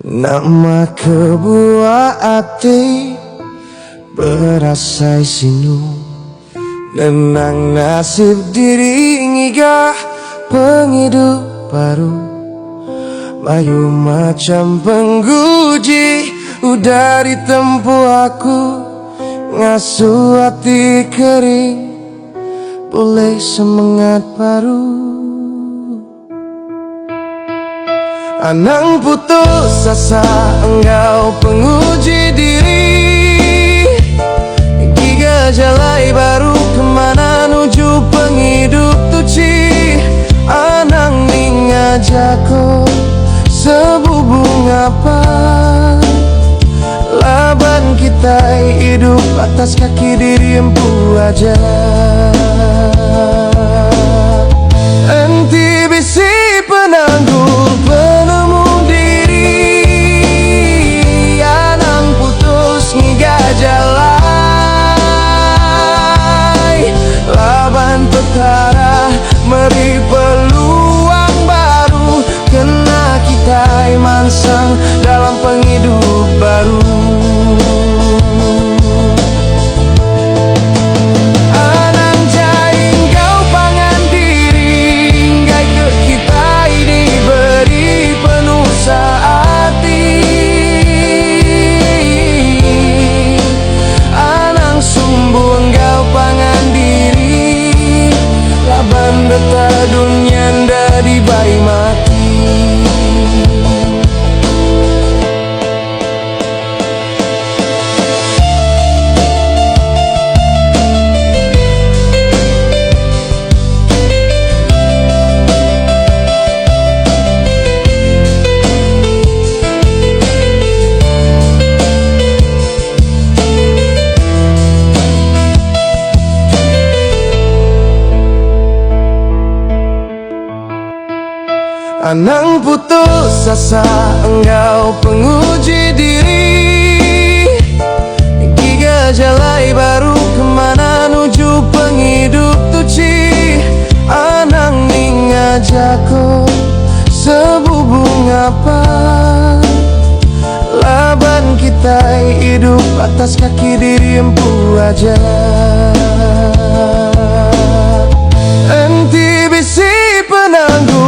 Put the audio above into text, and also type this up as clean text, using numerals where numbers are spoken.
Nama kebuah ati berasai sinu Nenang nasib diri ngigah penghidup baru Mayu macam pengguji udah ditempuh aku Ngasuh hati kering boleh semangat baru Anang putus asa engkau penguji diri Giga jalai baru kemana nuju penghidup tuci Anang ning ngajako sebubung apa Laban kita hidup atas kaki diri empu aja Enti bisi penangguh penemu diri Anang putus ngiga jalai Laban petara meri peluang baru Kena kita mansang dalam penghidup baru dunia nda dibai mati Anang putus asa engkau penguji diri Giga jalai baru kemana nuju penghidup tuci Anang ning ngajako sebubung apa Laban kita hidup atas kaki diri empu aja Enti bisi penangguh